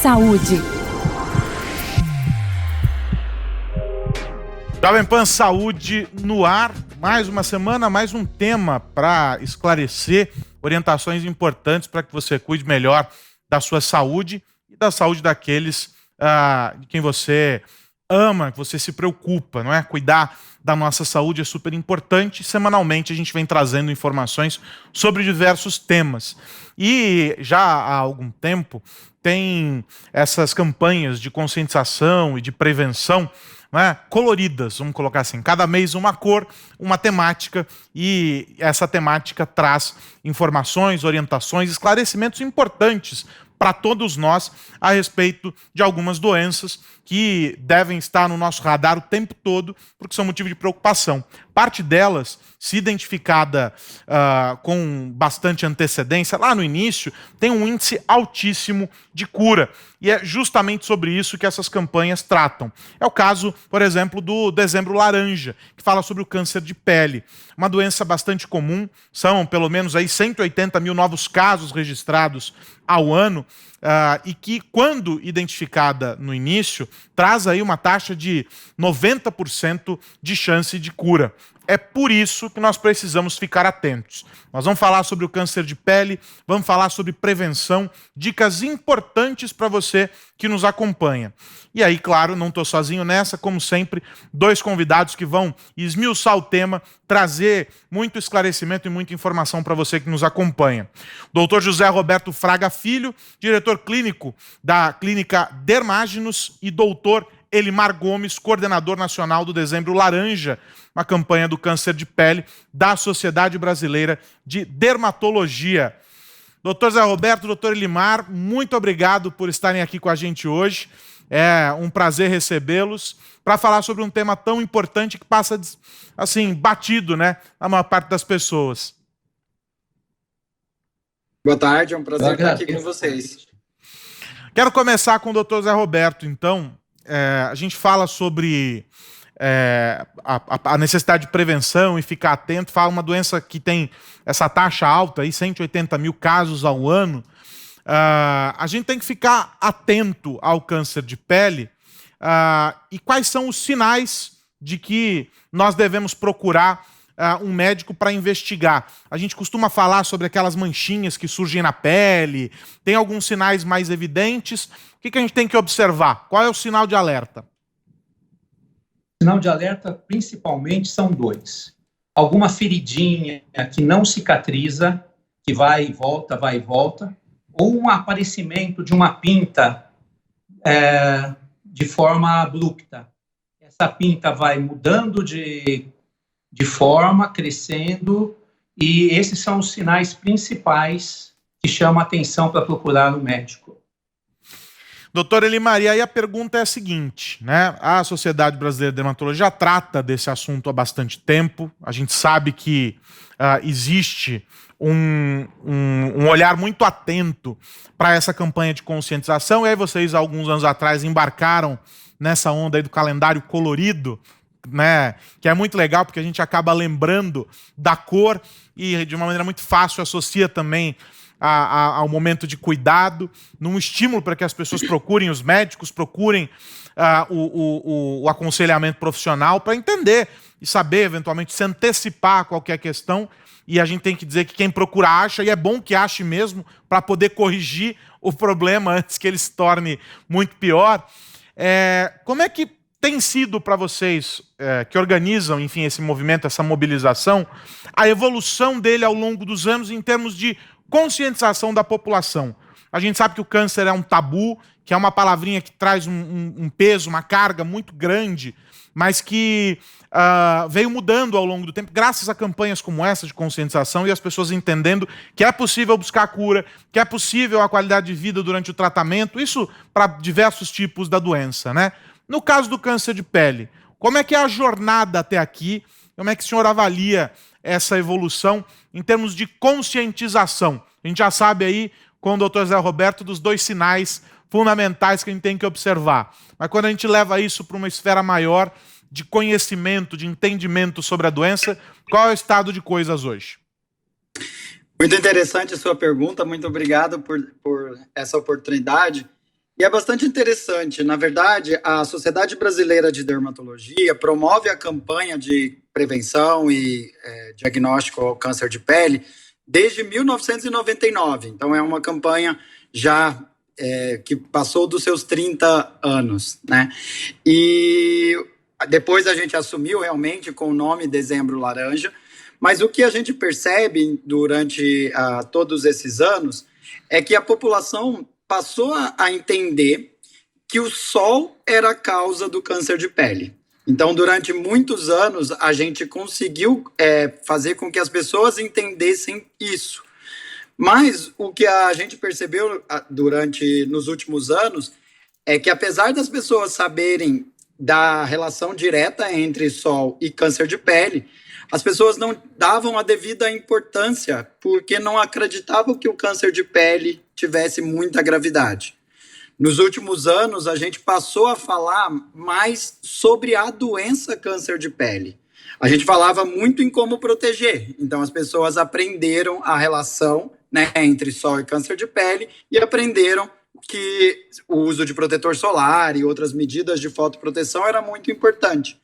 Saúde. Jovem Pan Saúde no ar, mais uma semana, mais um tema para esclarecer orientações importantes para que você cuide melhor da sua saúde e da saúde daqueles de quem você ama, que você se preocupa, não é? Cuidar da nossa saúde é super importante. Semanalmente a gente vem trazendo informações sobre diversos temas. E já há algum tempo tem essas campanhas de conscientização e de prevenção, né, coloridas, vamos colocar assim, cada mês uma cor, uma temática, e essa temática traz informações, orientações, esclarecimentos importantes para todos nós a respeito de algumas doenças que devem estar no nosso radar o tempo todo, porque são motivo de preocupação. Parte delas, se identificada com bastante antecedência, lá no início, tem um índice altíssimo de cura. E é justamente sobre isso que essas campanhas tratam. É o caso, por exemplo, do Dezembro Laranja, que fala sobre o câncer de pele. Uma doença bastante comum, são pelo menos aí 180 mil novos casos registrados ao ano, e que, quando identificada no início, traz aí uma taxa de 90% de chance de cura. É por isso que nós precisamos ficar atentos. Nós vamos falar sobre o câncer de pele, vamos falar sobre prevenção, dicas importantes para você que nos acompanha. E aí, claro, não estou sozinho nessa, como sempre, dois convidados que vão esmiuçar o tema, trazer muito esclarecimento e muita informação para você que nos acompanha. Dr. José Roberto Fraga Filho, diretor clínico da Clínica Dermágenos, e doutor Elimar Gomes, coordenador nacional do Dezembro Laranja, uma campanha do câncer de pele da Sociedade Brasileira de Dermatologia. Doutor Zé Roberto, doutor Elimar, muito obrigado por estarem aqui com a gente hoje. É um prazer recebê-los para falar sobre um tema tão importante que passa, assim, batido, né, na maior parte das pessoas. Boa tarde, é um prazer estar aqui com vocês. Quero começar com o doutor Zé Roberto, então. A gente fala sobre a necessidade de prevenção e ficar atento. Fala uma doença que tem essa taxa alta, aí, 180 mil casos ao ano. A gente tem que ficar atento ao câncer de pele. E quais são os sinais de que nós devemos procurar um médico para investigar? A gente costuma falar sobre aquelas manchinhas que surgem na pele. Tem alguns sinais mais evidentes. O que a gente tem que observar? Qual é o sinal de alerta? O sinal de alerta, principalmente, são dois. Alguma feridinha que não cicatriza, que vai e volta, ou um aparecimento de uma pinta de forma abrupta. Essa pinta vai mudando de forma, crescendo, e esses são os sinais principais que chamam a atenção para procurar o médico. Doutor Elimar, e aí a pergunta é a seguinte, né? A Sociedade Brasileira de Dermatologia já trata desse assunto há bastante tempo. A gente sabe que existe um olhar muito atento para essa campanha de conscientização. E aí vocês, há alguns anos atrás, embarcaram nessa onda aí do calendário colorido, né? Que é muito legal porque a gente acaba lembrando da cor e, de uma maneira muito fácil, associa também ao momento de cuidado, num estímulo para que as pessoas procurem os médicos, procurem o aconselhamento profissional para entender e saber, eventualmente, se antecipar a qualquer questão. E a gente tem que dizer que quem procura acha, e é bom que ache mesmo, para poder corrigir o problema antes que ele se torne muito pior. Como é que tem sido para vocês, que organizam, enfim, esse movimento, essa mobilização, a evolução dele ao longo dos anos em termos de conscientização da população? A gente sabe que o câncer é um tabu, que é uma palavrinha que traz um peso, uma carga muito grande, mas que veio mudando ao longo do tempo, graças a campanhas como essa de conscientização e as pessoas entendendo que é possível buscar cura, que é possível a qualidade de vida durante o tratamento, isso para diversos tipos da doença, né? No caso do câncer de pele, como é que é a jornada até aqui? Como é que o senhor avalia essa evolução em termos de conscientização? A gente já sabe aí, com o doutor Zé Roberto, dos dois sinais fundamentais que a gente tem que observar. Mas quando a gente leva isso para uma esfera maior de conhecimento, de entendimento sobre a doença, qual é o estado de coisas hoje? Muito interessante a sua pergunta, muito obrigado por essa oportunidade. E é bastante interessante. Na verdade, a Sociedade Brasileira de Dermatologia promove a campanha de prevenção e diagnóstico ao câncer de pele desde 1999. Então, é uma campanha já que passou dos seus 30 anos, né? E depois a gente assumiu realmente com o nome Dezembro Laranja. Mas o que a gente percebe durante todos esses anos é que a população passou a entender que o sol era a causa do câncer de pele. Então, durante muitos anos, a gente conseguiu fazer com que as pessoas entendessem isso. Mas o que a gente percebeu nos últimos anos é que, apesar das pessoas saberem da relação direta entre sol e câncer de pele, as pessoas não davam a devida importância porque não acreditavam que o câncer de pele tivesse muita gravidade. Nos últimos anos, a gente passou a falar mais sobre a doença câncer de pele. A gente falava muito em como proteger. Então, as pessoas aprenderam a relação, né, entre sol e câncer de pele e aprenderam que o uso de protetor solar e outras medidas de fotoproteção era muito importante.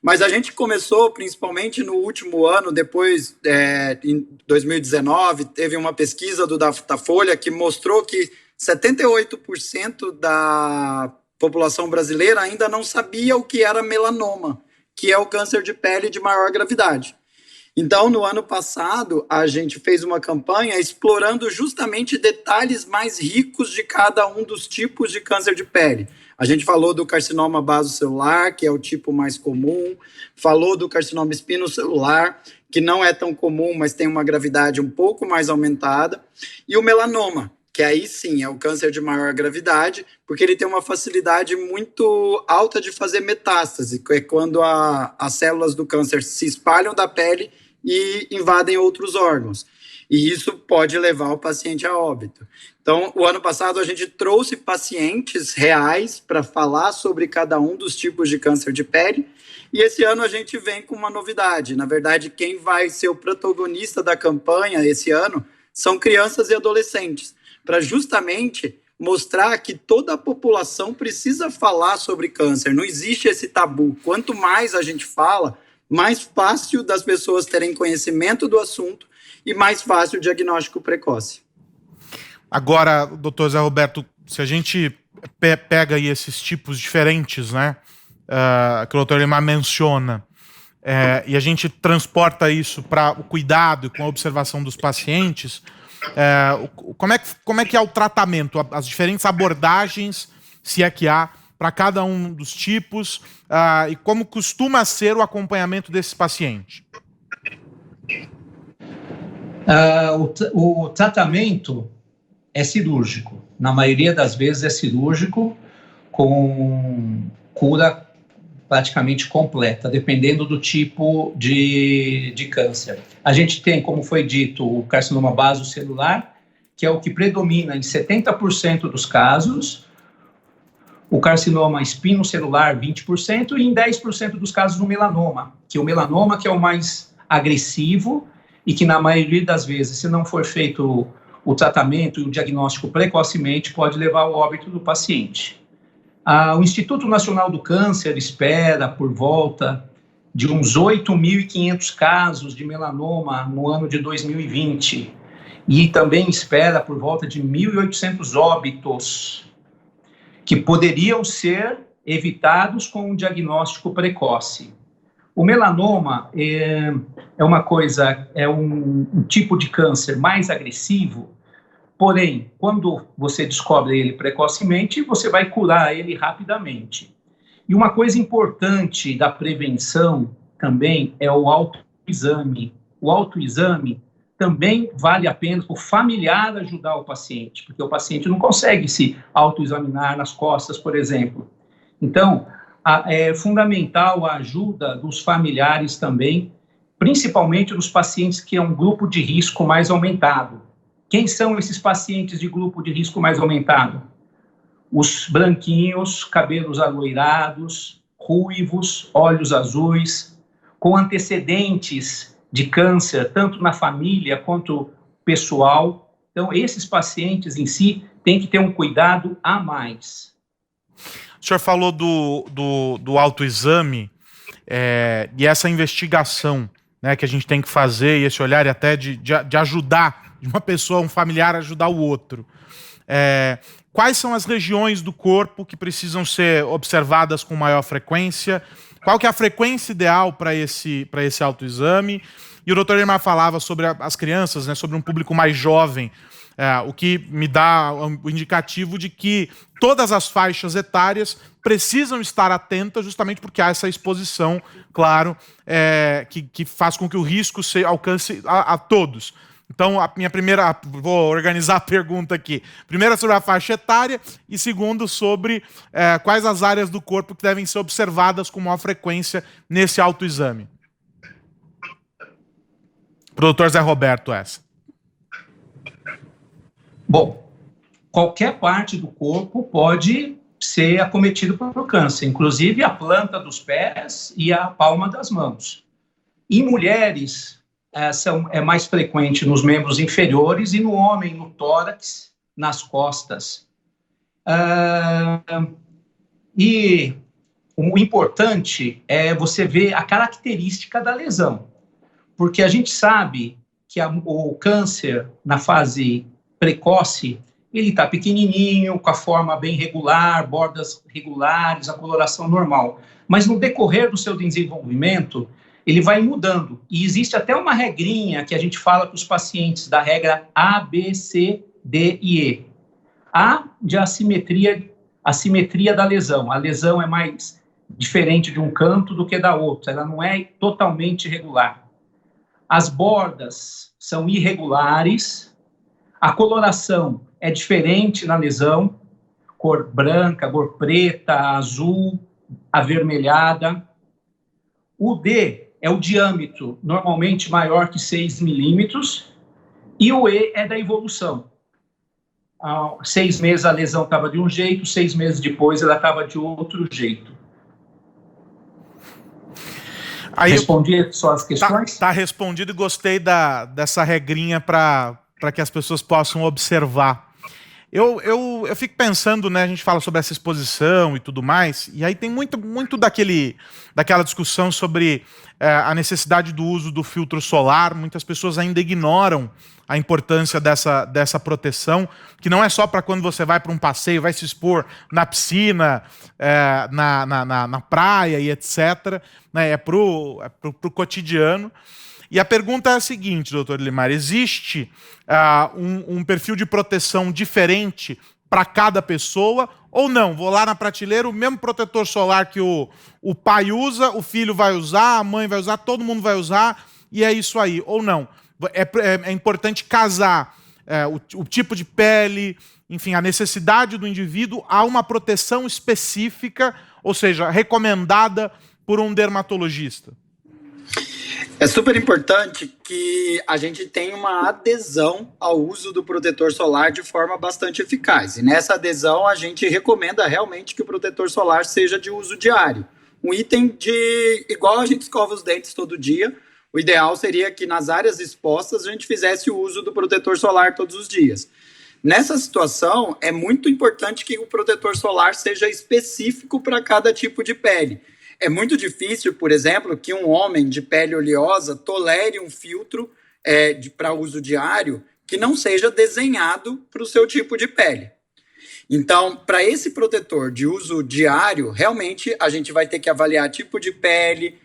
Mas a gente começou, principalmente no último ano, depois, em 2019, teve uma pesquisa do Datafolha que mostrou que 78% da população brasileira ainda não sabia o que era melanoma, que é o câncer de pele de maior gravidade. Então, no ano passado, a gente fez uma campanha explorando justamente detalhes mais ricos de cada um dos tipos de câncer de pele. A gente falou do carcinoma basocelular, que é o tipo mais comum, falou do carcinoma espinocelular, que não é tão comum, mas tem uma gravidade um pouco mais aumentada, e o melanoma, que aí sim é o câncer de maior gravidade, porque ele tem uma facilidade muito alta de fazer metástase, que é quando as células do câncer se espalham da pele e invadem outros órgãos. E isso pode levar o paciente a óbito. Então, o ano passado, a gente trouxe pacientes reais para falar sobre cada um dos tipos de câncer de pele. E esse ano a gente vem com uma novidade. Na verdade, quem vai ser o protagonista da campanha esse ano são crianças e adolescentes, para justamente mostrar que toda a população precisa falar sobre câncer. Não existe esse tabu. Quanto mais a gente fala, mais fácil das pessoas terem conhecimento do assunto e mais fácil o diagnóstico precoce. Agora, doutor Zé Roberto, se a gente pega aí esses tipos diferentes, né, que o doutor Elimar menciona, e a gente transporta isso para o cuidado e com a observação dos pacientes, como é que é o tratamento, as diferentes abordagens, se é que há, para cada um dos tipos, e como costuma ser o acompanhamento desse paciente? O tratamento é cirúrgico. Na maioria das vezes é cirúrgico, com cura praticamente completa, dependendo do tipo de câncer. A gente tem, como foi dito, o carcinoma basocelular, que é o que predomina em 70% dos casos, o carcinoma espinocelular 20% e em 10% dos casos o melanoma, que é o mais agressivo e que na maioria das vezes, se não for feito o tratamento e o diagnóstico precocemente, pode levar ao óbito do paciente. O Instituto Nacional do Câncer espera por volta de uns 8.500 casos de melanoma no ano de 2020 e também espera por volta de 1.800 óbitos que poderiam ser evitados com um diagnóstico precoce. O melanoma é um tipo de câncer mais agressivo, porém, quando você descobre ele precocemente, você vai curar ele rapidamente. E uma coisa importante da prevenção também é o autoexame. O autoexame também vale a pena o familiar ajudar o paciente, porque o paciente não consegue se autoexaminar nas costas, por exemplo. Então, é fundamental a ajuda dos familiares também, principalmente dos pacientes que é um grupo de risco mais aumentado. Quem são esses pacientes de grupo de risco mais aumentado? Os branquinhos, cabelos aloirados, ruivos, olhos azuis, com antecedentes de câncer, tanto na família quanto pessoal. Então, esses pacientes em si têm que ter um cuidado a mais. O senhor falou do autoexame e essa investigação, né, que a gente tem que fazer, e esse olhar até de ajudar, de uma pessoa, um familiar, ajudar o outro. Quais são as regiões do corpo que precisam ser observadas com maior frequência? Qual que é a frequência ideal para esse autoexame? E o doutor Edmar falava sobre as crianças, né, sobre um público mais jovem, o que me dá o indicativo de que todas as faixas etárias precisam estar atentas, justamente porque há essa exposição, claro, que faz com que o risco alcance a todos. Então, a minha primeira... Vou organizar a pergunta aqui. Primeira sobre a faixa etária e segundo sobre quais as áreas do corpo que devem ser observadas com maior frequência nesse autoexame. Pro doutor Zé Roberto, essa. Bom, qualquer parte do corpo pode ser acometido pelo câncer, inclusive a planta dos pés e a palma das mãos. Em mulheres, é mais frequente nos membros inferiores e no homem, no tórax, nas costas. E o importante é você ver a característica da lesão, porque a gente sabe que o câncer, na fase precoce, ele está pequenininho, com a forma bem regular, bordas regulares, a coloração normal. Mas no decorrer do seu desenvolvimento, ele vai mudando. E existe até uma regrinha que a gente fala para os pacientes, da regra A, B, C, D e E. A, de assimetria da lesão. A lesão é mais diferente de um canto do que da outra. Ela não é totalmente regular. As bordas são irregulares. A coloração é diferente na lesão, cor branca, cor preta, azul, avermelhada. O D é o diâmetro, normalmente maior que 6 milímetros, e o E é da evolução. Há 6 meses a lesão estava de um jeito, 6 meses depois ela estava de outro jeito. Aí, respondi só as questões? Tá respondido e gostei dessa regrinha para que as pessoas possam observar. Eu fico pensando, né, a gente fala sobre essa exposição e tudo mais, e aí tem muito daquela discussão sobre a necessidade do uso do filtro solar. Muitas pessoas ainda ignoram a importância dessa proteção, que não é só para quando você vai para um passeio, vai se expor na piscina, na praia e etc. Né, é pro cotidiano. E a pergunta é a seguinte, doutor Elimar: existe um perfil de proteção diferente para cada pessoa ou não? Vou lá na prateleira, o mesmo protetor solar que o pai usa, o filho vai usar, a mãe vai usar, todo mundo vai usar, e é isso aí. Ou não? É importante casar o tipo de pele, enfim, a necessidade do indivíduo a uma proteção específica, ou seja, recomendada por um dermatologista. É super importante que a gente tenha uma adesão ao uso do protetor solar de forma bastante eficaz. E nessa adesão a gente recomenda realmente que o protetor solar seja de uso diário. Um item igual a gente escova os dentes todo dia, o ideal seria que nas áreas expostas a gente fizesse o uso do protetor solar todos os dias. Nessa situação, é muito importante que o protetor solar seja específico para cada tipo de pele. É muito difícil, por exemplo, que um homem de pele oleosa tolere um filtro para uso diário que não seja desenhado para o seu tipo de pele. Então, para esse protetor de uso diário, realmente a gente vai ter que avaliar tipo de pele,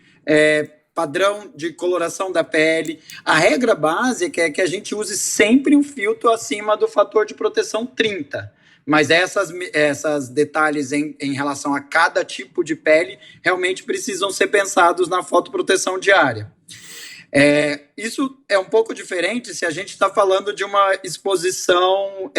padrão de coloração da pele. A regra básica é que a gente use sempre um filtro acima do fator de proteção 30. Mas essas detalhes em relação a cada tipo de pele realmente precisam ser pensados na fotoproteção diária. Isso é um pouco diferente se a gente está falando de uma exposição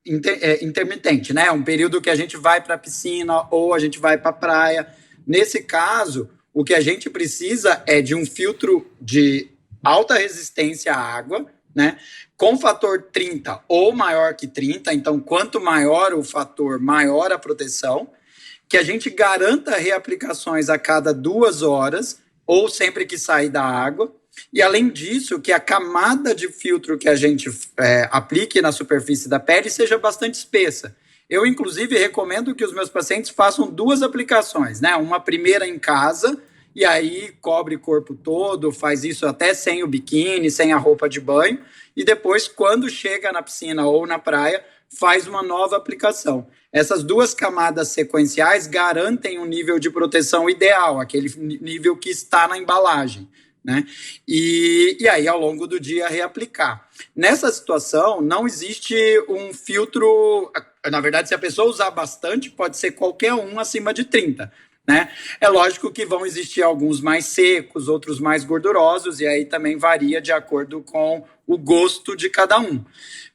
intermitente, né? Um período que a gente vai para a piscina ou a gente vai para a praia. Nesse caso, o que a gente precisa é de um filtro de alta resistência à água, né, com fator 30 ou maior que 30, então quanto maior o fator, maior a proteção, que a gente garanta reaplicações a cada 2 horas ou sempre que sair da água, E além disso, que a camada de filtro que a gente aplique na superfície da pele seja bastante espessa. Eu, inclusive, recomendo que os meus pacientes façam 2 aplicações, né? Uma primeira em casa, e aí cobre o corpo todo, faz isso até sem o biquíni, sem a roupa de banho, e depois, quando chega na piscina ou na praia, faz uma nova aplicação. Essas 2 camadas sequenciais garantem um nível de proteção ideal, aquele nível que está na embalagem, né? E aí, ao longo do dia, reaplicar. Nessa situação, não existe um filtro. Na verdade, se a pessoa usar bastante, pode ser qualquer um acima de 30, né? É lógico que vão existir alguns mais secos, outros mais gordurosos, e aí também varia de acordo com o gosto de cada um.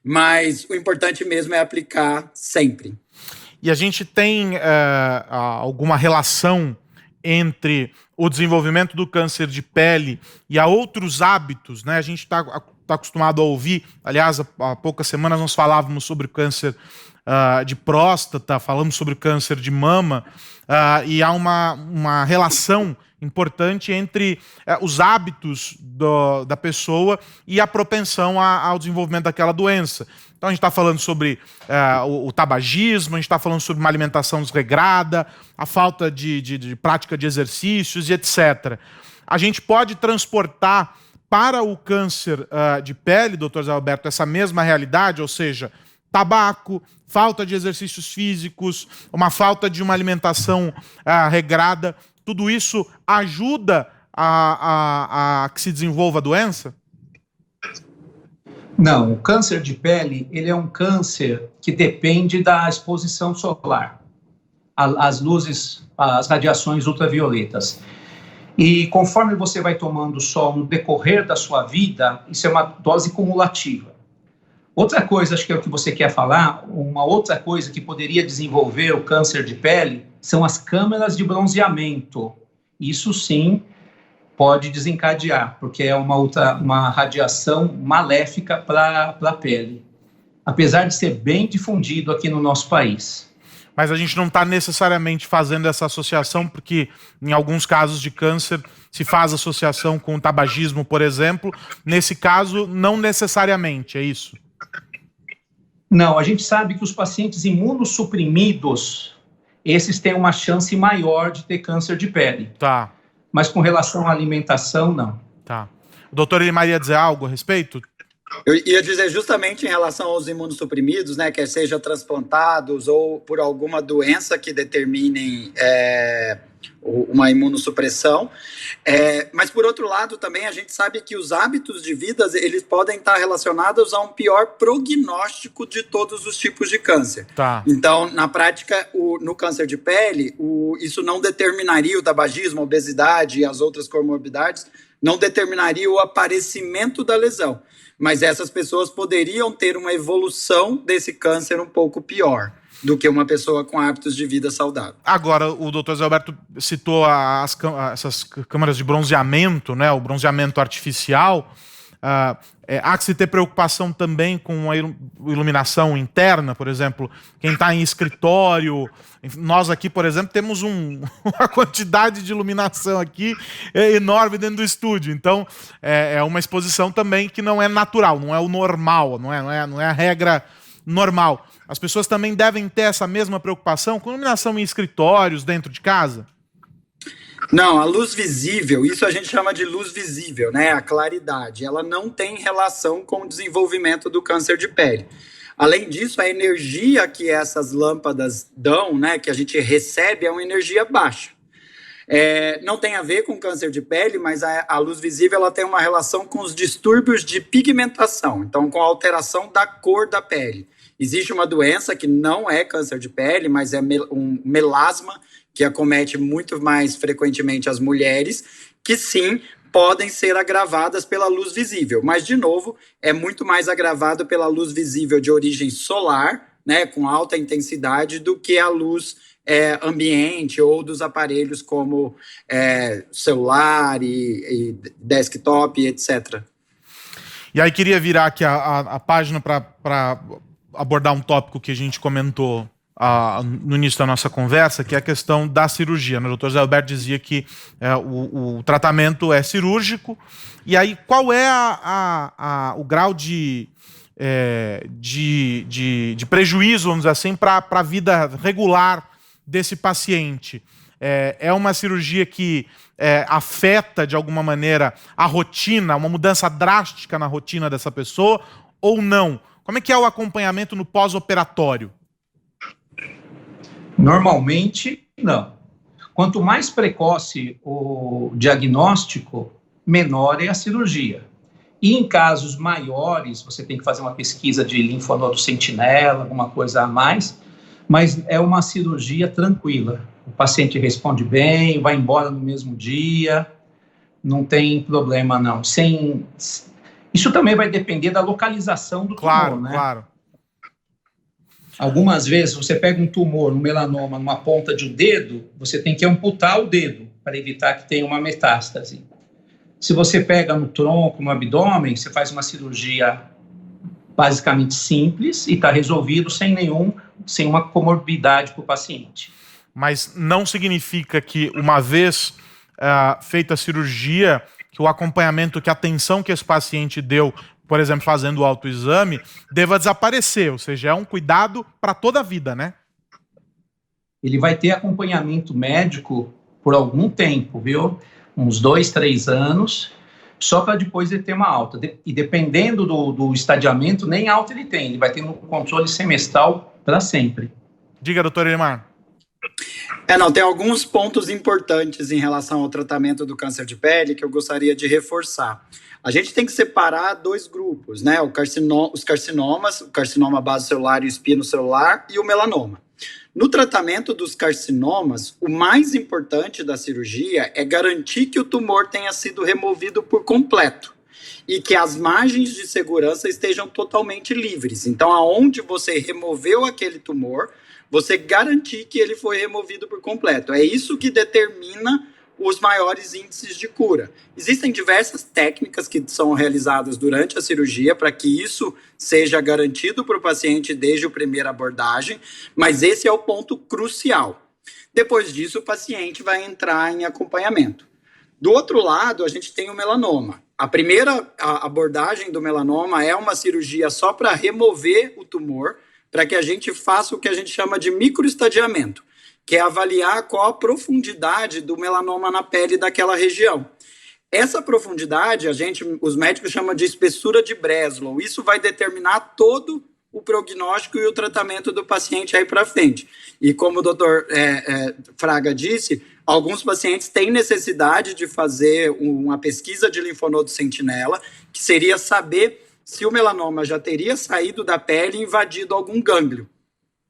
Mas o importante mesmo é aplicar sempre. E a gente tem alguma relação entre o desenvolvimento do câncer de pele e a outros hábitos, né? A gente está acostumado a ouvir, aliás, há poucas semanas nós falávamos sobre o câncer de próstata, falamos sobre o câncer de mama, e há uma relação importante entre os hábitos da pessoa e a propensão ao desenvolvimento daquela doença. Então a gente está falando sobre o tabagismo, a gente está falando sobre uma alimentação desregrada, a falta de prática de exercícios e etc. A gente pode transportar para o câncer de pele, doutor Zé Alberto, essa mesma realidade, ou seja, tabaco, falta de exercícios físicos, uma falta de uma alimentação regrada, tudo isso ajuda a que se desenvolva a doença? Não, o câncer de pele, ele é um câncer que depende da exposição solar, as luzes, as radiações ultravioletas. E conforme você vai tomando sol no decorrer da sua vida, isso é uma dose cumulativa. Outra coisa, acho que é o que você quer falar, uma outra coisa que poderia desenvolver o câncer de pele são as câmeras de bronzeamento. Isso sim pode desencadear, porque é uma radiação maléfica para a pele, apesar de ser bem difundido aqui no nosso país. Mas a gente não está necessariamente fazendo essa associação, porque em alguns casos de câncer se faz associação com o tabagismo, por exemplo. Nesse caso, não necessariamente, é isso? Não, a gente sabe que os pacientes imunossuprimidos, esses têm uma chance maior de ter câncer de pele. Tá. Mas com relação à alimentação, não. Tá. O doutor Elimar ia dizer algo a respeito? Eu ia dizer justamente em relação aos imunossuprimidos, né, quer seja transplantados ou por alguma doença que determinem uma imunossupressão. Mas, por outro lado, também a gente sabe que os hábitos de vida, eles podem estar relacionados a um pior prognóstico de todos os tipos de câncer. Tá. Então, na prática, no câncer de pele, isso não determinaria o tabagismo, a obesidade e as outras comorbidades, não determinaria o aparecimento da lesão. Mas essas pessoas poderiam ter uma evolução desse câncer um pouco pior do que uma pessoa com hábitos de vida saudável. Agora, o doutor Zé Alberto citou essas câmaras de bronzeamento, né, o bronzeamento artificial. Há que se ter preocupação também com a iluminação interna, por exemplo, quem está em escritório. Nós aqui, por exemplo, temos uma quantidade de iluminação aqui enorme dentro do estúdio. Então, é uma exposição também que não é natural, não é o normal, não é a regra normal. As pessoas também devem ter essa mesma preocupação com iluminação em escritórios, dentro de casa? Não, a luz visível, isso a gente chama de luz visível, né? A claridade, ela não tem relação com o desenvolvimento do câncer de pele. Além disso, a energia que essas lâmpadas dão, né, que a gente recebe, é uma energia baixa. Não tem a ver com câncer de pele, mas a luz visível ela tem uma relação com os distúrbios de pigmentação, então com a alteração da cor da pele. Existe uma doença que não é câncer de pele, mas é um melasma, que acomete muito mais frequentemente as mulheres, que sim, podem ser agravadas pela luz visível. Mas, de novo, é muito mais agravado pela luz visível de origem solar, né, com alta intensidade, do que a luz ambiente ou dos aparelhos como celular e desktop, etc. E aí queria virar aqui a página para abordar um tópico que a gente comentou no início da nossa conversa, que é a questão da cirurgia. O doutor Zé Alberto dizia que o tratamento é cirúrgico. E aí, qual é o grau de prejuízo, vamos dizer assim, para a vida regular desse paciente? É uma cirurgia que afeta, de alguma maneira, a rotina, uma mudança drástica na rotina dessa pessoa, ou não? Como é que é o acompanhamento no pós-operatório? Normalmente, não. Quanto mais precoce o diagnóstico, menor é a cirurgia. E em casos maiores, você tem que fazer uma pesquisa de linfonodo sentinela, alguma coisa a mais, mas é uma cirurgia tranquila. O paciente responde bem, vai embora no mesmo dia, não tem problema não. Isso também vai depender da localização do tumor, né? Claro. Algumas vezes você pega um tumor, um melanoma, numa ponta de um dedo, você tem que amputar o dedo para evitar que tenha uma metástase. Se você pega no tronco, no abdômen, você faz uma cirurgia basicamente simples e está resolvido sem uma comorbidade para o paciente. Mas não significa que, uma vez feita a cirurgia, que o acompanhamento, que a atenção que esse paciente deu, por exemplo, fazendo o autoexame, deva desaparecer, ou seja, é um cuidado para toda a vida, né? Ele vai ter acompanhamento médico por algum tempo, viu? Uns 2, 3 anos, só para depois ele ter uma alta. E dependendo do estadiamento, nem alta ele tem, ele vai ter um controle semestral para sempre. Diga, doutor Elimar. Tem alguns pontos importantes em relação ao tratamento do câncer de pele que eu gostaria de reforçar. A gente tem que separar 2 grupos, né? Os carcinomas, o carcinoma basocelular e o espinocelular, e o melanoma. No tratamento dos carcinomas, o mais importante da cirurgia é garantir que o tumor tenha sido removido por completo e que as margens de segurança estejam totalmente livres. Então, aonde você removeu aquele tumor, você garantir que ele foi removido por completo. É isso que determina os maiores índices de cura. Existem diversas técnicas que são realizadas durante a cirurgia para que isso seja garantido para o paciente desde a primeira abordagem, mas esse é o ponto crucial. Depois disso, o paciente vai entrar em acompanhamento. Do outro lado, a gente tem o melanoma. A primeira abordagem do melanoma é uma cirurgia só para remover o tumor, para que a gente faça o que a gente chama de microestadiamento, que é avaliar qual a profundidade do melanoma na pele daquela região. Essa profundidade, os médicos chamam de espessura de Breslow. Isso vai determinar todo o prognóstico e o tratamento do paciente aí para frente. E como o doutor Fraga disse, alguns pacientes têm necessidade de fazer uma pesquisa de linfonodo sentinela, que seria saber se o melanoma já teria saído da pele e invadido algum gânglio.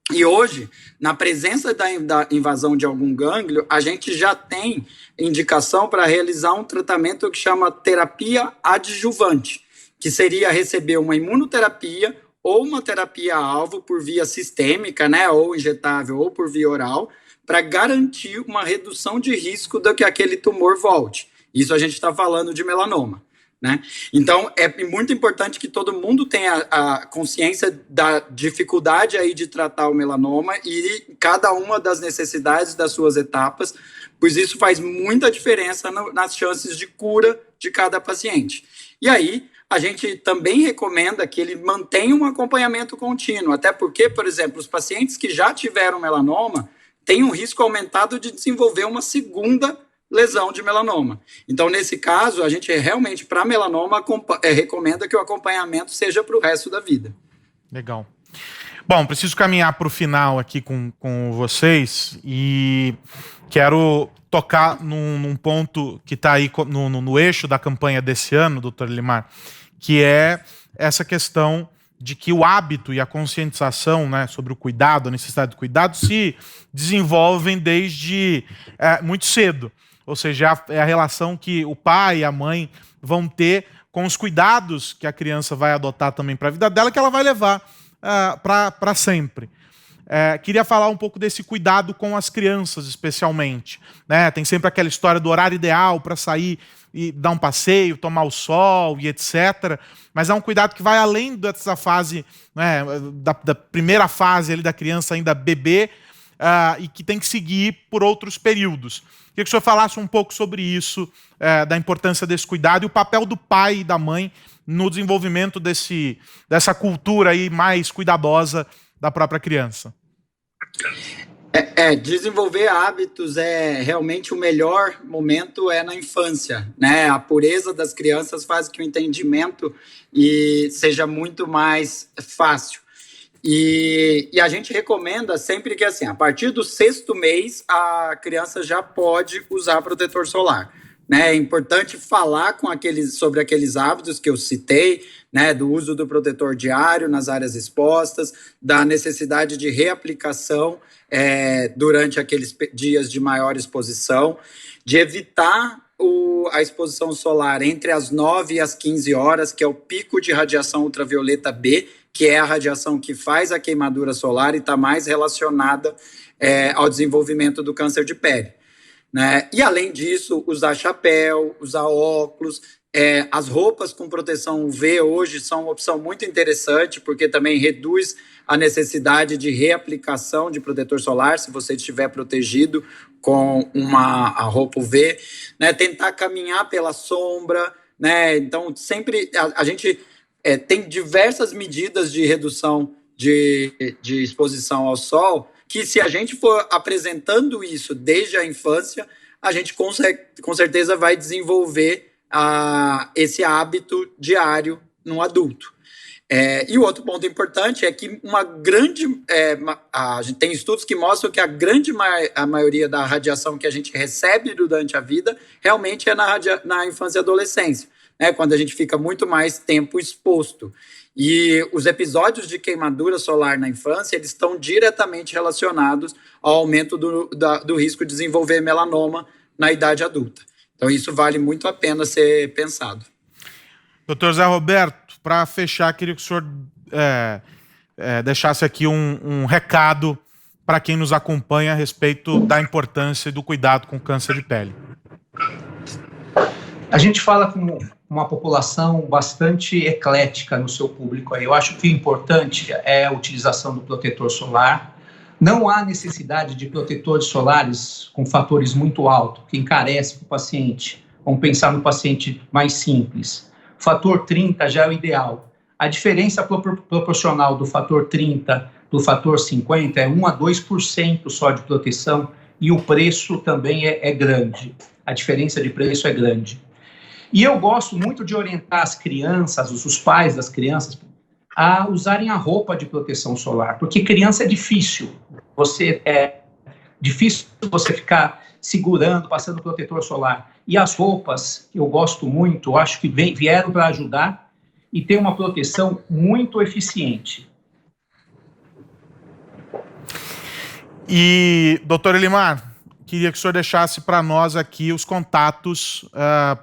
E hoje, na presença da invasão de algum gânglio, a gente já tem indicação para realizar um tratamento que chama terapia adjuvante, que seria receber uma imunoterapia ou uma terapia-alvo por via sistêmica, né, ou injetável, ou por via oral, para garantir uma redução de risco de que aquele tumor volte. Isso a gente está falando de melanoma. Né? Então, é muito importante que todo mundo tenha a consciência da dificuldade aí de tratar o melanoma e cada uma das necessidades das suas etapas, pois isso faz muita diferença nas chances de cura de cada paciente. E aí, a gente também recomenda que ele mantenha um acompanhamento contínuo, até porque, por exemplo, os pacientes que já tiveram melanoma têm um risco aumentado de desenvolver uma segunda lesão de melanoma. Então, nesse caso, a gente realmente, para melanoma, recomenda que o acompanhamento seja para o resto da vida. Legal. Bom, preciso caminhar para o final aqui com vocês e quero tocar num ponto que está aí no eixo da campanha desse ano, doutor Elimar, que é essa questão de que o hábito e a conscientização, né, sobre o cuidado, a necessidade de cuidado, se desenvolvem desde muito cedo. Ou seja, é a relação que o pai e a mãe vão ter com os cuidados que a criança vai adotar também para a vida dela, que ela vai levar para sempre. queria falar um pouco desse cuidado com as crianças, especialmente, né? Tem sempre aquela história do horário ideal para sair e dar um passeio, tomar o sol e etc. Mas é um cuidado que vai além dessa fase, né, da primeira fase ali da criança ainda bebê, e que tem que seguir por outros períodos. Queria que o senhor falasse um pouco sobre isso, da importância desse cuidado e o papel do pai e da mãe no desenvolvimento dessa cultura aí mais cuidadosa da própria criança. Desenvolver hábitos realmente o melhor momento na infância, né? A pureza das crianças faz que o entendimento seja muito mais fácil. E a gente recomenda sempre que, assim, a partir do 6º mês, a criança já pode usar protetor solar. Né? É importante falar sobre aqueles hábitos que eu citei, né? Do uso do protetor diário nas áreas expostas, da necessidade de reaplicação durante aqueles dias de maior exposição, de evitar a exposição solar entre as 9 e as 15 horas, que é o pico de radiação ultravioleta B, que é a radiação que faz a queimadura solar e está mais relacionada ao desenvolvimento do câncer de pele. Né? E, além disso, usar chapéu, usar óculos. As roupas com proteção UV hoje são uma opção muito interessante, porque também reduz a necessidade de reaplicação de protetor solar, se você estiver protegido com a roupa UV. Né? Tentar caminhar pela sombra. Né? Então, sempre a gente tem diversas medidas de redução de exposição ao sol, que, se a gente for apresentando isso desde a infância, a gente com certeza vai desenvolver esse hábito diário no adulto. E o outro ponto importante é que a gente tem estudos que mostram que a maioria da radiação que a gente recebe durante a vida realmente é na infância e adolescência, né, quando a gente fica muito mais tempo exposto. E os episódios de queimadura solar na infância, eles estão diretamente relacionados ao aumento do risco de desenvolver melanoma na idade adulta. Então, isso vale muito a pena ser pensado. Doutor Zé Roberto, para fechar, queria que o senhor deixasse aqui um recado para quem nos acompanha a respeito da importância e do cuidado com o câncer de pele. A gente fala com uma população bastante eclética no seu público. Eu acho que o importante é a utilização do protetor solar. Não há necessidade de protetores solares com fatores muito altos, que encarece para o paciente. Vamos pensar no paciente mais simples. O fator 30 já é o ideal. A diferença proporcional do fator 30 do fator 50 é 1 a 2% só de proteção, e o preço também é grande. A diferença de preço é grande. E eu gosto muito de orientar as crianças, os pais das crianças, a usarem a roupa de proteção solar, porque criança é difícil. É difícil você ficar segurando, passando protetor solar. E as roupas, eu gosto muito, acho que vieram para ajudar e tem uma proteção muito eficiente. E, doutor Elimar, queria que o senhor deixasse para nós aqui os contatos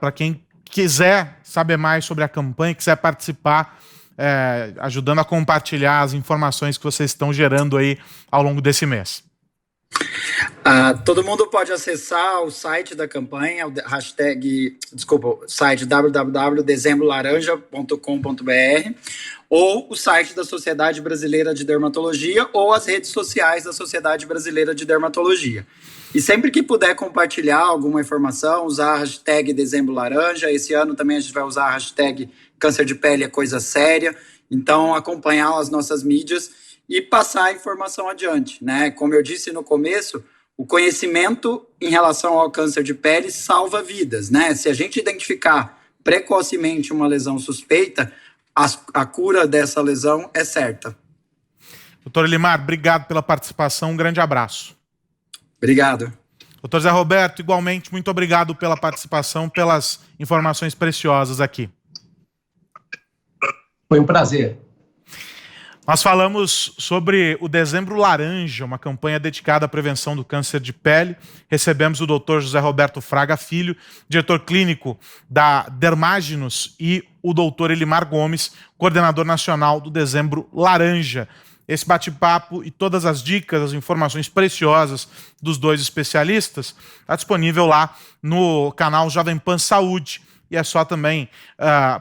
para quem quiser saber mais sobre a campanha, quiser participar, ajudando a compartilhar as informações que vocês estão gerando aí ao longo desse mês. Todo mundo pode acessar o site da campanha, o site www.dezembrolaranja.com.br, ou o site da Sociedade Brasileira de Dermatologia, ou as redes sociais da Sociedade Brasileira de Dermatologia. E sempre que puder compartilhar alguma informação, usar a hashtag Dezembro Laranja. Esse ano também a gente vai usar a hashtag Câncer de Pele é Coisa Séria. Então, acompanhar as nossas mídias e passar a informação adiante, né? Como eu disse no começo, o conhecimento em relação ao câncer de pele salva vidas, né? Se a gente identificar precocemente uma lesão suspeita, a cura dessa lesão é certa. Doutor Elimar, obrigado pela participação, um grande abraço. Obrigado. Doutor Zé Roberto, igualmente, muito obrigado pela participação, pelas informações preciosas aqui. Foi um prazer. Nós falamos sobre o Dezembro Laranja, uma campanha dedicada à prevenção do câncer de pele. Recebemos o Dr. José Roberto Fraga Filho, diretor clínico da Dermágenos, e o Dr. Elimar Gomes, coordenador nacional do Dezembro Laranja. esse bate-papo e todas as dicas, as informações preciosas dos dois especialistas, está disponível lá no canal Jovem Pan Saúde. E é só também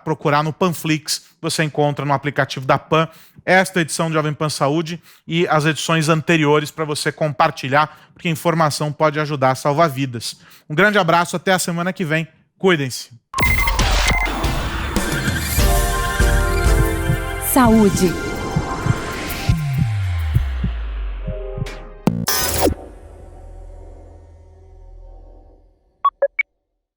procurar no Panflix, você encontra no aplicativo da Pan esta edição de Jovem Pan Saúde e as edições anteriores para você compartilhar, porque a informação pode ajudar a salvar vidas. Um grande abraço, até a semana que vem. Cuidem-se. Saúde.